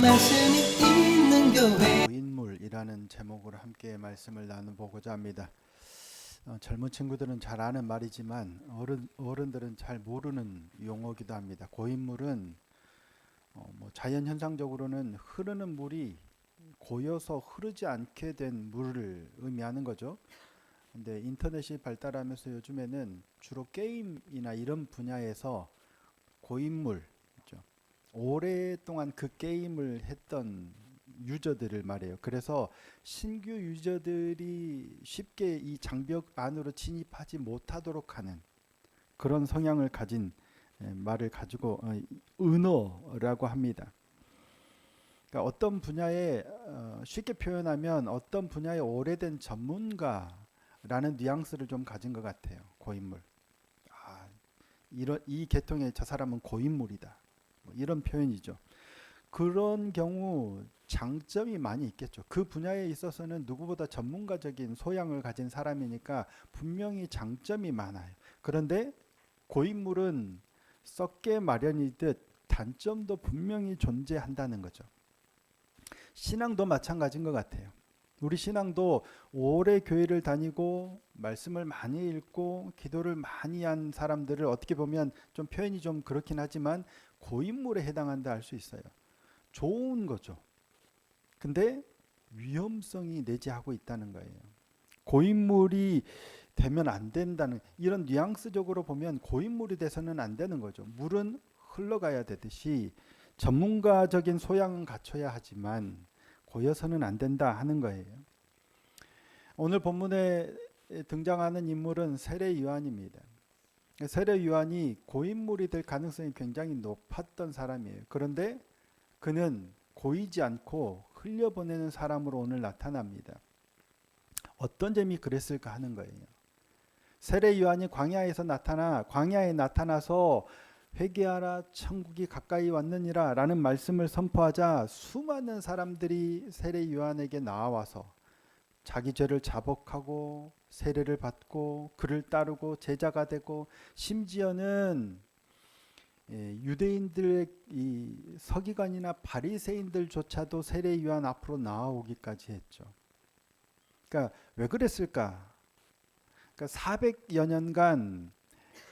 말씀이 있는 교회. 고인물이라는 제목으로 함께 말씀을 나눠보고자 합니다. 젊은 친구들은 잘 아는 말이지만 어른들은 잘 모르는 용어기도 합니다. 고인물은 자연 현상적으로는 흐르는 물이 고여서 흐르지 않게 된 물을 의미하는 거죠. 근데 인터넷이 발달하면서 요즘에는 주로 게임이나 이런 분야에서 고인물, 그렇죠? 오랫동안 그 게임을 했던 유저들을 말해요. 그래서 신규 유저들이 쉽게 이 장벽 안으로 진입하지 못하도록 하는 그런 성향을 가진 말을 가지고 은어라고 합니다. 그러니까 어떤 분야에 쉽게 표현하면 어떤 분야에 오래된 전문가라는 뉘앙스를 좀 가진 것 같아요. 고인물. 이 계통의 저 사람은 고인물이다. 이런 표현이죠. 그런 경우 장점이 많이 있겠죠. 그 분야에 있어서는 누구보다 전문가적인 소양을 가진 사람이니까 분명히 장점이 많아요. 그런데 고인물은 썩게 마련이듯 단점도 분명히 존재한다는 거죠. 신앙도 마찬가지인 것 같아요. 우리 신앙도 오래 교회를 다니고 말씀을 많이 읽고 기도를 많이 한 사람들을 어떻게 보면 좀 표현이 좀 그렇긴 하지만 고인물에 해당한다 할 수 있어요. 좋은 거죠. 근데 위험성이 내재하고 있다는 거예요. 고인물이 되면 안 된다는 이런 뉘앙스적으로 보면 고인물이 돼서는 안 되는 거죠. 물은 흘러가야 되듯이 전문가적인 소양은 갖춰야 하지만 고여서는 안 된다 하는 거예요. 오늘 본문에 등장하는 인물은 세례 요한입니다. 세례 요한이 고인물이 될 가능성이 굉장히 높았던 사람이에요. 그런데 그는 고이지 않고 흘려보내는 사람으로 오늘 나타납니다. 어떤 점이 그랬을까 하는 거예요. 세례 요한이 광야에 나타나서 회개하라 천국이 가까이 왔느니라 라는 말씀을 선포하자 수많은 사람들이 세례 요한에게 나와서 자기 죄를 자복하고 세례를 받고 그를 따르고 제자가 되고 심지어는 유대인들의 이 서기관이나 바리새인들조차도 세례 요한 앞으로 나아오기까지 했죠. 그러니까 왜 그랬을까? 그러니까 400여 년간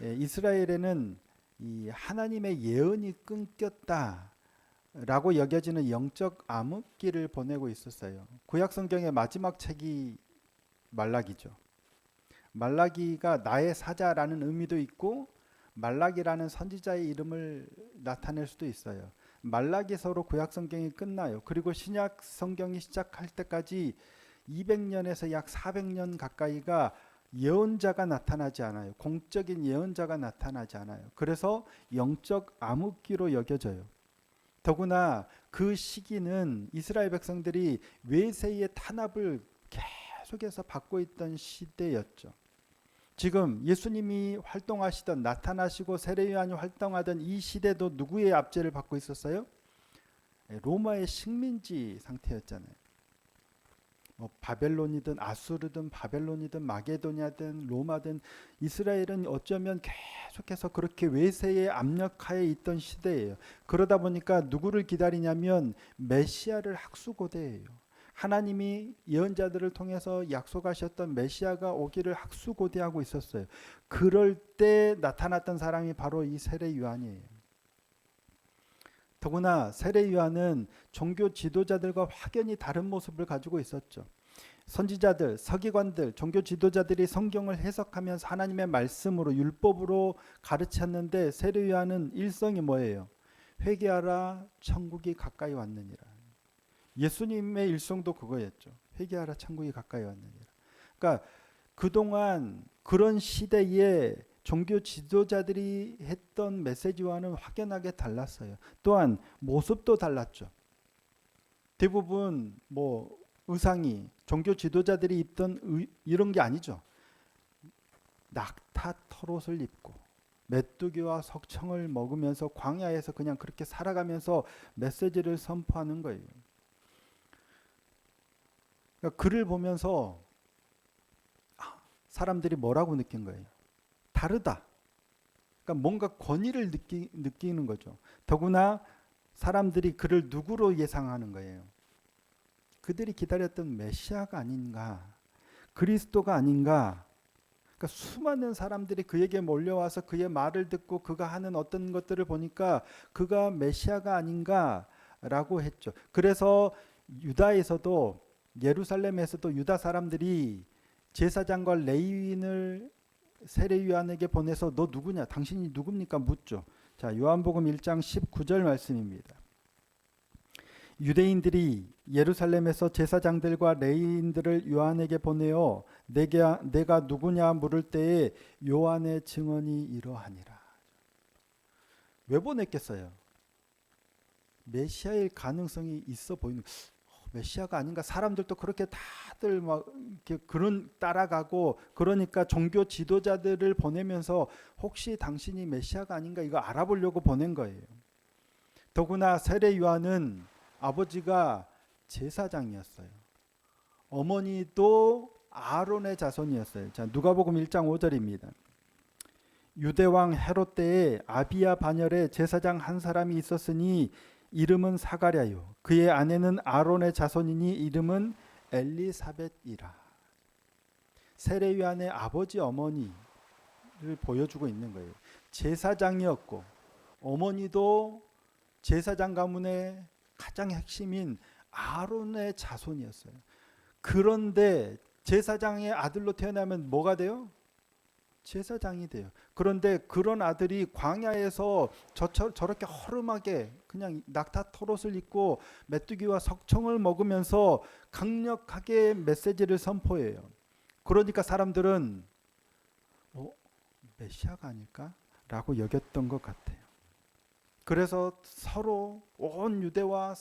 이스라엘에는 이 하나님의 예언이 끊겼다라고 여겨지는 영적 암흑기를 보내고 있었어요. 구약 성경의 마지막 책이 말라기죠. 말라기가 나의 사자라는 의미도 있고 말라기라는 선지자의 이름을 나타낼 수도 있어요. 말라기서로 구약 성경이 끝나요. 그리고 신약 성경이 시작할 때까지 200년에서 약 400년 가까이가 예언자가 나타나지 않아요. 공적인 예언자가 나타나지 않아요. 그래서 영적 암흑기로 여겨져요. 더구나 그 시기는 이스라엘 백성들이 외세의 탄압을 계속해서 받고 있던 시대였죠. 지금 예수님이 활동하시던 나타나시고 세례 요한이 활동하던 이 시대도 누구의 압제를 받고 있었어요? 로마의 식민지 상태였잖아요. 바벨론이든 아수르든 바벨론이든 마게도냐든 로마든 이스라엘은 어쩌면 계속해서 그렇게 외세의 압력하에 있던 시대예요. 그러다 보니까 누구를 기다리냐면 메시아를 학수고대예요. 하나님이 예언자들을 통해서 약속하셨던 메시아가 오기를 학수고대하고 있었어요. 그럴 때 나타났던 사람이 바로 이 세례 요한이에요. 더구나 세례 요한은 종교 지도자들과 확연히 다른 모습을 가지고 있었죠. 선지자들, 서기관들, 종교 지도자들이 성경을 해석하면서 하나님의 말씀으로 율법으로 가르쳤는데 세례 요한은 일성이 뭐예요? 회개하라 천국이 가까이 왔느니라. 예수님의 일성도 그거였죠. 회개하라 천국이 가까이 왔느니라. 그러니까 그동안 그런 시대에 종교 지도자들이 했던 메시지와는 확연하게 달랐어요. 또한 모습도 달랐죠. 대부분 의상이 종교 지도자들이 입던 이런 게 아니죠. 낙타 털옷을 입고 메뚜기와 석청을 먹으면서 광야에서 그냥 그렇게 살아가면서 메시지를 선포하는 거예요. 그러니까 그를 보면서 사람들이 뭐라고 느낀 거예요? 다르다. 그러니까 뭔가 권위를 느끼는 거죠. 더구나 사람들이 그를 누구로 예상하는 거예요? 그들이 기다렸던 메시아가 아닌가, 그리스도가 아닌가. 그러니까 수많은 사람들이 그에게 몰려와서 그의 말을 듣고 그가 하는 어떤 것들을 보니까 그가 메시아가 아닌가라고 했죠. 그래서 유다에서도, 예루살렘에서도 유다 사람들이 제사장과 레위인을 세례요한에게 보내서 너 누구냐? 당신이 누굽니까? 묻죠. 자, 요한복음 1장 19절 말씀입니다. 유대인들이 예루살렘에서 제사장들과 레위인들을 요한에게 보내어 내가 누구냐 물을 때에 요한의 증언이 이러하니라. 왜 보냈겠어요? 메시아일 가능성이 있어 보이는, 메시아가 아닌가? 사람들도 그렇게 다들 막 이렇게 그런 따라가고, 그러니까 종교 지도자들을 보내면서 혹시 당신이 메시아가 아닌가 이거 알아보려고 보낸 거예요. 더구나 세례 요한은 아버지가 제사장이었어요. 어머니도 아론의 자손이었어요. 자, 누가복음 1장 5절입니다. 유대왕 헤롯 때에 아비야 반열에 제사장 한 사람이 있었으니 이름은 사가랴요. 그의 아내는 아론의 자손이니 이름은 엘리사벳이라. 세례 요한의 아버지 어머니를 보여주고 있는 거예요. 제사장이었고 어머니도 제사장 가문의 가장 핵심인 아론의 자손이었어요. 그런데 제사장의 아들로 태어나면 뭐가 돼요? 제사장이 돼요. 그런데 그런 아들이 광야에서 저렇게 허름하게 그냥 낙타 털옷을 입고 메뚜기와 석청을 먹으면서 강력하게 메시지를 선포해요. 그러니까 사람들은 메시아가 아닐까라고 여겼던 것 같아요. 그래서 서로 온 유대와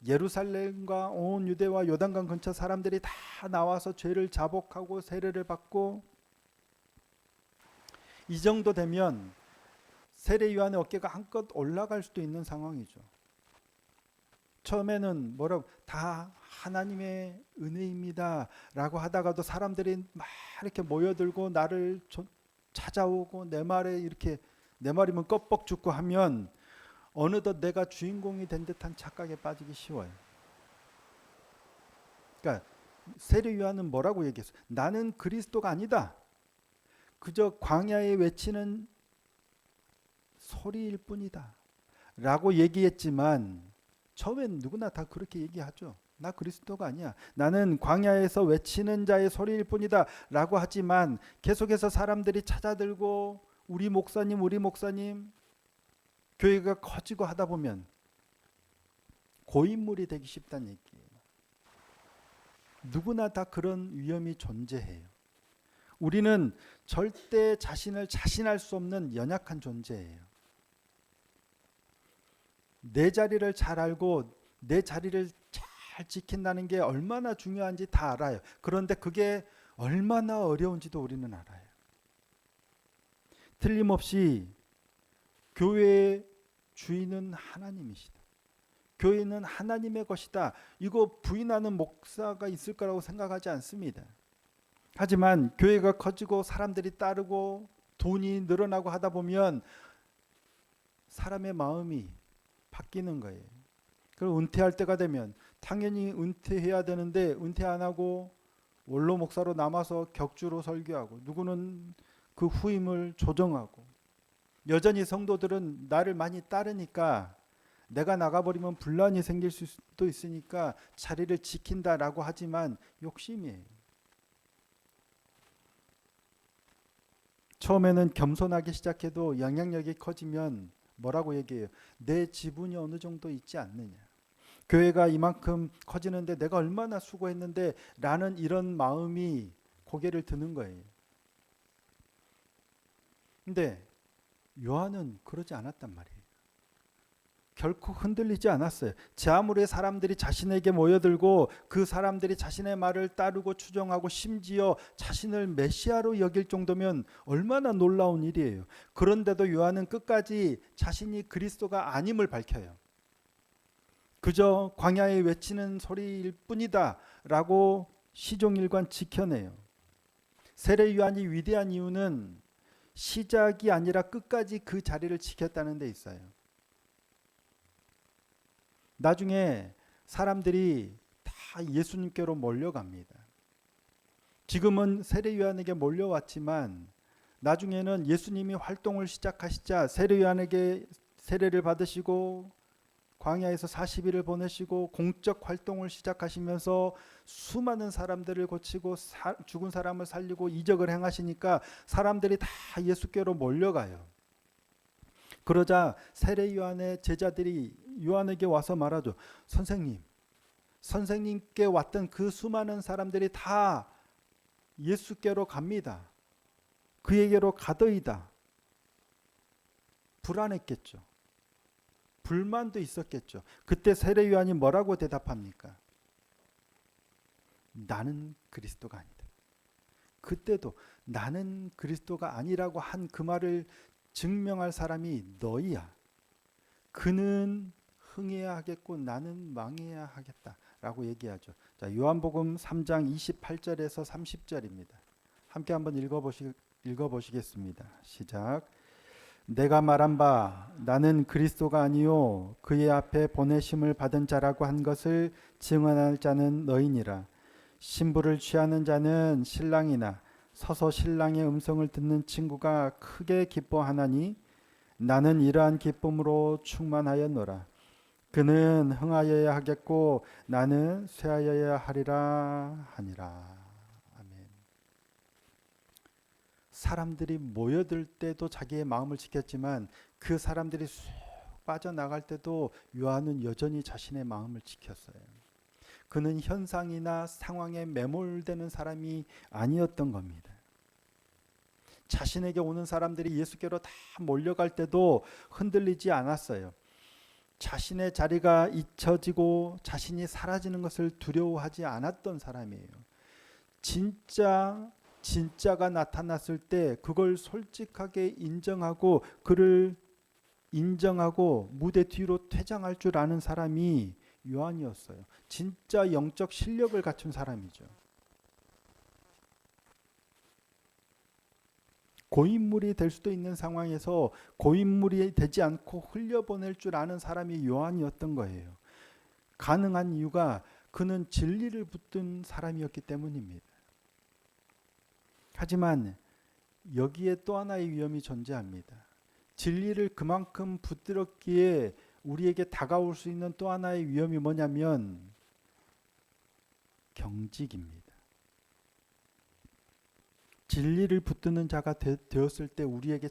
예루살렘과 온 유대와 요단강 근처 사람들이 다 나와서 죄를 자복하고 세례를 받고, 이 정도 되면 세례 요한의 어깨가 한껏 올라갈 수도 있는 상황이죠. 처음에는 뭐라고 다 하나님의 은혜입니다라고 하다가도 사람들이 막 이렇게 모여들고 나를 찾아오고 내 말이면 껍벅 죽고 하면 어느덧 내가 주인공이 된 듯한 착각에 빠지기 쉬워요. 그러니까 세례 요한은 뭐라고 얘기했어요? 나는 그리스도가 아니다. 그저 광야에 외치는 소리일 뿐이다 라고 얘기했지만, 처음엔 누구나 다 그렇게 얘기하죠. 나 그리스도가 아니야. 나는 광야에서 외치는 자의 소리일 뿐이다 라고 하지만 계속해서 사람들이 찾아들고 우리 목사님 교회가 커지고 하다 보면 고인물이 되기 쉽다는 얘기예요. 누구나 다 그런 위험이 존재해요. 우리는 절대 자신을 자신할 수 없는 연약한 존재예요. 내 자리를 잘 알고 내 자리를 잘 지킨다는 게 얼마나 중요한지 다 알아요. 그런데 그게 얼마나 어려운지도 우리는 알아요. 틀림없이 교회의 주인은 하나님이시다. 교회는 하나님의 것이다. 이거 부인하는 목사가 있을 거라고 생각하지 않습니다. 하지만 교회가 커지고 사람들이 따르고 돈이 늘어나고 하다 보면 사람의 마음이 바뀌는 거예요. 그리고 은퇴할 때가 되면 당연히 은퇴해야 되는데 은퇴 안 하고 원로 목사로 남아서 격주로 설교하고, 누구는 그 후임을 조정하고, 여전히 성도들은 나를 많이 따르니까 내가 나가버리면 분란이 생길 수도 있으니까 자리를 지킨다라고 하지만 욕심이에요. 처음에는 겸손하게 시작해도 영향력이 커지면 뭐라고 얘기해요? 내 지분이 어느 정도 있지 않느냐. 교회가 이만큼 커지는데 내가 얼마나 수고했는데 라는 이런 마음이 고개를 드는 거예요. 근데 요한은 그러지 않았단 말이에요. 결코 흔들리지 않았어요. 제 아무리 사람들이 자신에게 모여들고 그 사람들이 자신의 말을 따르고 추종하고 심지어 자신을 메시아로 여길 정도면 얼마나 놀라운 일이에요. 그런데도 요한은 끝까지 자신이 그리스도가 아님을 밝혀요. 그저 광야에 외치는 소리일 뿐이다 라고 시종일관 지켜내요. 세례 요한이 위대한 이유는 시작이 아니라 끝까지 그 자리를 지켰다는 데 있어요. 나중에 사람들이 다 예수님께로 몰려갑니다. 지금은 세례 요한에게 몰려왔지만 나중에는 예수님이 활동을 시작하시자 세례 요한에게 세례를 받으시고 광야에서 40일을 보내시고 공적 활동을 시작하시면서 수많은 사람들을 고치고 죽은 사람을 살리고 이적을 행하시니까 사람들이 다 예수께로 몰려가요. 그러자 세례 요한의 제자들이 요한에게 와서 말하죠. 선생님께 왔던 그 수많은 사람들이 다 예수께로 갑니다. 그에게로 가더이다. 불안했겠죠. 불만도 있었겠죠. 그때 세례 요한이 뭐라고 대답합니까? 나는 그리스도가 아니다. 그때도 나는 그리스도가 아니라고 한 그 말을 증명할 사람이 너희야. 그는 흥해야 하겠고 나는 망해야 하겠다라고 얘기하죠. 자, 요한복음 3장 28절에서 30절입니다. 함께 한번 읽어보시겠습니다. 시작. 내가 말한 바 나는 그리스도가 아니요 그의 앞에 보내심을 받은 자라고 한 것을 증언할 자는 너희니라. 신부를 취하는 자는 신랑이나 서서 신랑의 음성을 듣는 친구가 크게 기뻐하나니 나는 이러한 기쁨으로 충만하였노라. 그는 흥하여야 하겠고 나는 쇠하여야 하리라 하니라. 아멘. 사람들이 모여들 때도 자기의 마음을 지켰지만 그 사람들이 쑥 빠져나갈 때도 요한은 여전히 자신의 마음을 지켰어요. 그는 현상이나 상황에 매몰되는 사람이 아니었던 겁니다. 자신에게 오는 사람들이 예수께로 다 몰려갈 때도 흔들리지 않았어요. 자신의 자리가 잊혀지고 자신이 사라지는 것을 두려워하지 않았던 사람이에요. 진짜가 나타났을 때 그걸 솔직하게 인정하고 그를 인정하고 무대 뒤로 퇴장할 줄 아는 사람이 요한이었어요. 진짜 영적 실력을 갖춘 사람이죠. 고인물이 될 수도 있는 상황에서 고인물이 되지 않고 흘려보낼 줄 아는 사람이 요한이었던 거예요. 가능한 이유가 그는 진리를 붙든 사람이었기 때문입니다. 하지만 여기에 또 하나의 위험이 존재합니다. 진리를 그만큼 붙들었기에 우리에게 다가올 수 있는 또 하나의 위험이 뭐냐면 경직입니다. 진리를 붙드는 자가 되었을 때 우리에게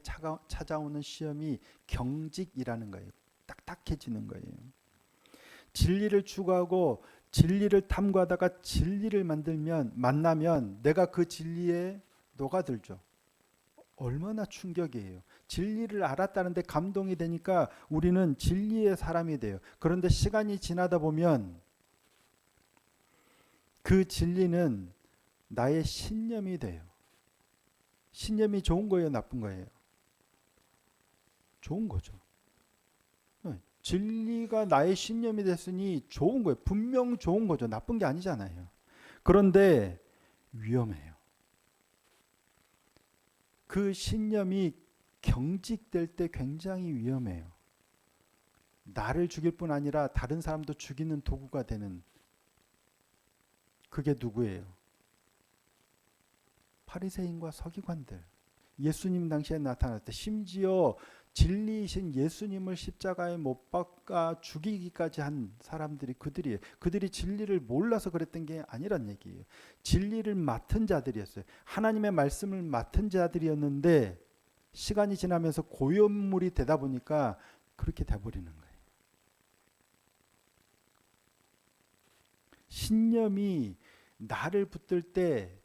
찾아오는 시험이 경직이라는 거예요. 딱딱해지는 거예요. 진리를 추구하고 진리를 탐구하다가 진리를 만나면 내가 그 진리에 녹아들죠. 얼마나 충격이에요. 진리를 알았다는데 감동이 되니까 우리는 진리의 사람이 돼요. 그런데 시간이 지나다 보면 그 진리는 나의 신념이 돼요. 신념이 좋은 거예요, 나쁜 거예요? 좋은 거죠. 진리가 나의 신념이 됐으니 좋은 거예요. 분명 좋은 거죠. 나쁜 게 아니잖아요. 그런데 위험해요. 그 신념이 경직될 때 굉장히 위험해요. 나를 죽일 뿐 아니라 다른 사람도 죽이는 도구가 되는, 그게 누구예요? 바리새인과 서기관들. 예수님 당시에 나타날 때 심지어 진리이신 예수님을 십자가에 못 박아 죽이기까지 한 사람들이 그들이에요. 그들이 진리를 몰라서 그랬던 게 아니란 얘기예요. 진리를 맡은 자들이었어요. 하나님의 말씀을 맡은 자들이었는데 시간이 지나면서 고연물이 되다 보니까 그렇게 돼버리는 거예요. 신념이 나를 붙들 때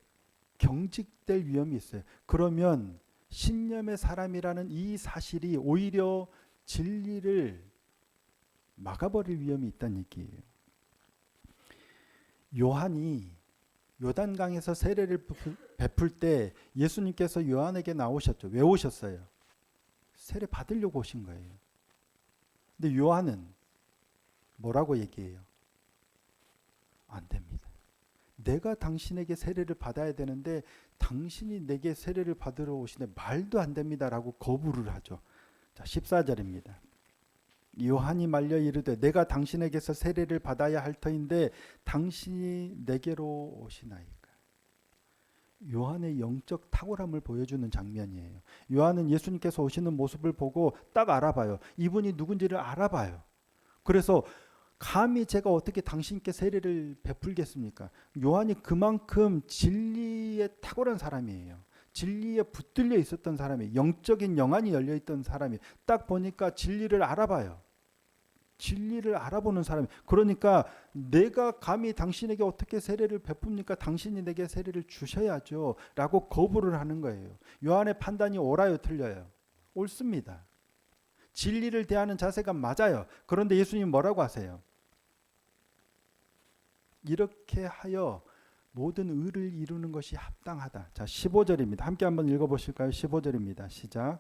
경직될 위험이 있어요. 그러면 신념의 사람이라는 이 사실이 오히려 진리를 막아버릴 위험이 있다는 얘기예요. 요한이 요단강에서 세례를 베풀 때 예수님께서 요한에게 나오셨죠. 왜 오셨어요? 세례 받으려고 오신 거예요. 근데 요한은 뭐라고 얘기해요? 안 됩니다. 내가 당신에게 세례를 받아야 되는데 당신이 내게 세례를 받으러 오시네 말도 안 됩니다라고 거부를 하죠. 자, 14절입니다. 요한이 말려 이르되 내가 당신에게서 세례를 받아야 할 터인데 당신이 내게로 오시나이까. 요한의 영적 탁월함을 보여주는 장면이에요. 요한은 예수님께서 오시는 모습을 보고 딱 알아봐요. 이분이 누군지를 알아봐요. 그래서 감히 제가 어떻게 당신께 세례를 베풀겠습니까? 요한이 그만큼 진리에 탁월한 사람이에요. 진리에 붙들려 있었던 사람이, 영적인 영안이 열려 있던 사람이, 딱 보니까 진리를 알아봐요. 진리를 알아보는 사람이. 그러니까 내가 감히 당신에게 어떻게 세례를 베풉니까? 당신이 내게 세례를 주셔야죠 라고 거부를 하는 거예요. 요한의 판단이 옳아요, 틀려요? 옳습니다. 진리를 대하는 자세가 맞아요. 그런데 예수님 뭐라고 하세요? 이렇게 하여 모든 의를 이루는 것이 합당하다. 자, 15절입니다. 함께 한번 읽어보실까요? 15절입니다. 시작.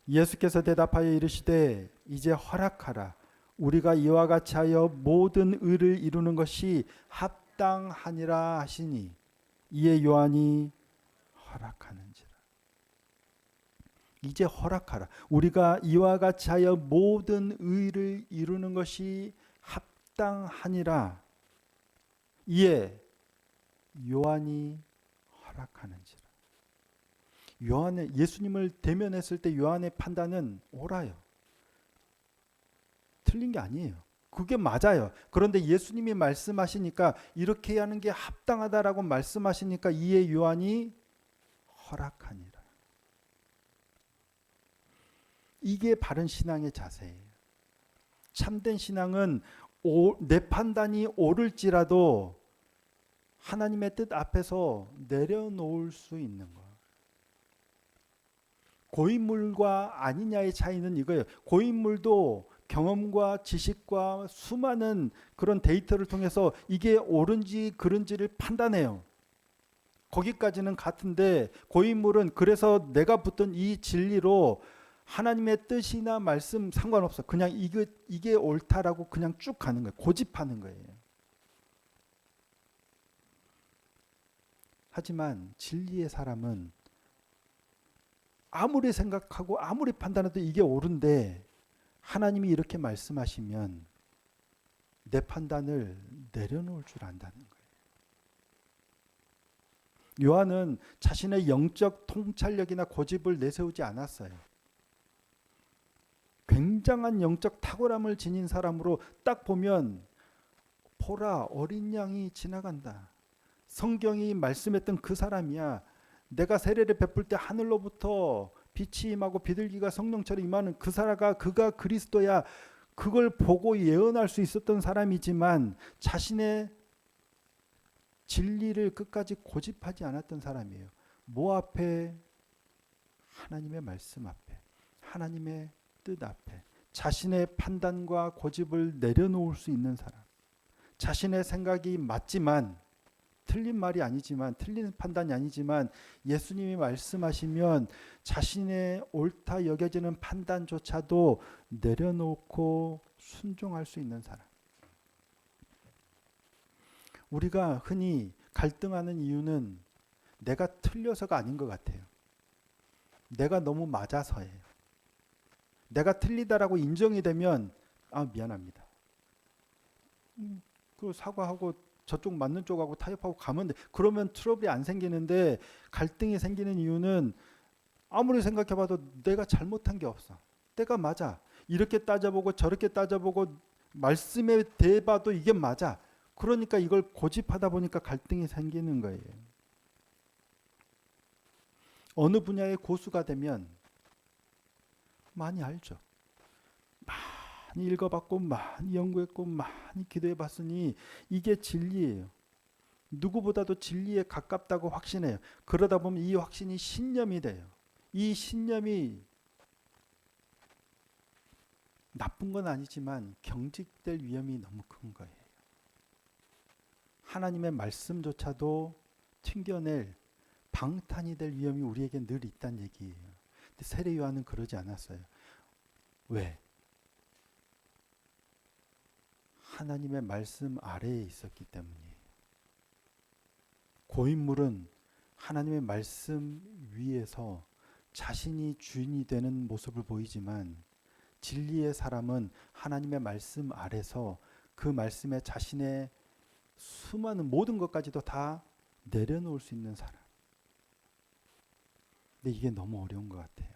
예수께서 대답하여 이르시되 이제 허락하라. 우리가 이와 같이 하여 모든 의를 이루는 것이 합당하니라 하시니 이에 요한이 허락하는지라. 이제 허락하라. 우리가 이와 같이 하여 모든 의를 이루는 것이 합당하니라. 이에 요한이 허락하는지라. 요한의 예수님을 대면했을 때 요한의 판단은 옳아요. 틀린 게 아니에요. 그게 맞아요. 그런데 예수님이 말씀하시니까 이렇게 하는 게 합당하다라고 말씀하시니까 이에 요한이 허락하니라. 이게 바른 신앙의 자세예요. 참된 신앙은 내 판단이 옳을지라도 하나님의 뜻 앞에서 내려놓을 수 있는 것. 고인물과 아니냐의 차이는 이거예요. 고인물도 경험과 지식과 수많은 그런 데이터를 통해서 이게 옳은지 그른지를 판단해요. 거기까지는 같은데 고인물은 그래서 내가 붙든 이 진리로 하나님의 뜻이나 말씀 상관없어. 그냥 이게 옳다라고 그냥 쭉 가는 거예요. 고집하는 거예요. 하지만 진리의 사람은 아무리 생각하고 아무리 판단해도 이게 옳은데 하나님이 이렇게 말씀하시면 내 판단을 내려놓을 줄 안다는 거예요. 요한은 자신의 영적 통찰력이나 고집을 내세우지 않았어요. 굉장한 영적 탁월함을 지닌 사람으로 딱 보면 보라 어린 양이 지나간다. 성경이 말씀했던 그 사람이야. 내가 세례를 베풀 때 하늘로부터 빛이 임하고 비둘기가 성령처럼 임하는 그가 그리스도야. 그걸 보고 예언할 수 있었던 사람이지만 자신의 진리를 끝까지 고집하지 않았던 사람이에요. 뭐 앞에? 하나님의 말씀 앞에, 하나님의 뜻 앞에 자신의 판단과 고집을 내려놓을 수 있는 사람. 자신의 생각이 맞지만 틀린 말이 아니지만 틀린 판단이 아니지만 예수님이 말씀하시면 자신의 옳다 여겨지는 판단조차도 내려놓고 순종할 수 있는 사람. 우리가 흔히 갈등하는 이유는 내가 틀려서가 아닌 것 같아요. 내가 너무 맞아서예요. 내가 틀리다라고 인정이 되면 미안합니다. 그 사과하고 저쪽 맞는 쪽하고 타협하고 가면 돼. 그러면 트러블이 안 생기는데 갈등이 생기는 이유는 아무리 생각해봐도 내가 잘못한 게 없어. 내가 맞아. 이렇게 따져보고 저렇게 따져보고 말씀에 대해봐도 이게 맞아. 그러니까 이걸 고집하다 보니까 갈등이 생기는 거예요. 어느 분야의 고수가 되면 많이 알죠. 많이 읽어봤고 많이 연구했고 많이 기도해봤으니 이게 진리예요. 누구보다도 진리에 가깝다고 확신해요. 그러다 보면 이 확신이 신념이 돼요. 이 신념이 나쁜 건 아니지만 경직될 위험이 너무 큰 거예요. 하나님의 말씀조차도 튕겨낼 방탄이 될 위험이 우리에게 늘 있다는 얘기예요. 근데 세례 요한은 그러지 않았어요. 왜? 하나님의 말씀 아래에 있었기 때문이에요. 고인물은 하나님의 말씀 위에서 자신이 주인이 되는 모습을 보이지만 진리의 사람은 하나님의 말씀 아래서 그 말씀에 자신의 수많은 모든 것까지도 다 내려놓을 수 있는 사람. 근데 이게 너무 어려운 것 같아요.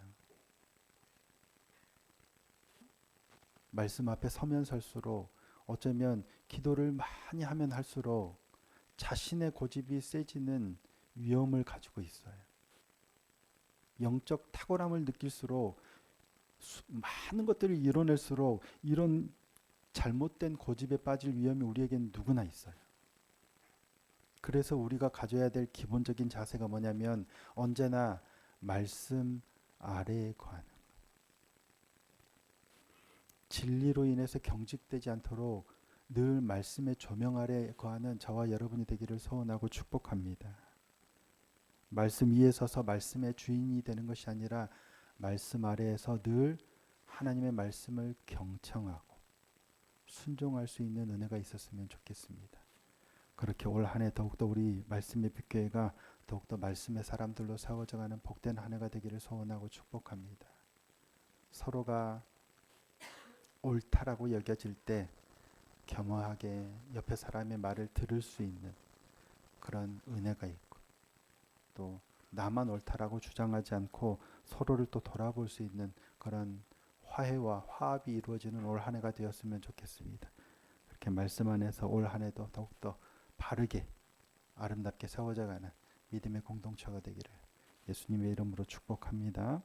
말씀 앞에 서면 설수록 어쩌면 기도를 많이 하면 할수록 자신의 고집이 세지는 위험을 가지고 있어요. 영적 탁월함을 느낄수록 많은 것들을 이뤄낼수록 이런 잘못된 고집에 빠질 위험이 우리에겐 누구나 있어요. 그래서 우리가 가져야 될 기본적인 자세가 뭐냐면 언제나 말씀 아래에 거하는 것. 진리로 인해서 경직되지 않도록 늘 말씀의 조명 아래에 거하는 저와 여러분이 되기를 소원하고 축복합니다. 말씀 위에 서서 말씀의 주인이 되는 것이 아니라 말씀 아래에서 늘 하나님의 말씀을 경청하고 순종할 수 있는 은혜가 있었으면 좋겠습니다. 그렇게 올 한 해 더욱더 우리 말씀의 빛교회가 더욱더 말씀의 사람들로 세워져가는 복된 한 해가 되기를 소원하고 축복합니다. 서로가 옳다라고 여겨질 때 겸허하게 옆에 사람의 말을 들을 수 있는 그런 은혜가 있고, 또 나만 옳다라고 주장하지 않고 서로를 또 돌아볼 수 있는 그런 화해와 화합이 이루어지는 올 한 해가 되었으면 좋겠습니다. 그렇게 말씀 안에서 올 한 해도 더욱더 바르게 아름답게 세워져가는 믿음의 공동체가 되기를 예수님의 이름으로 축복합니다.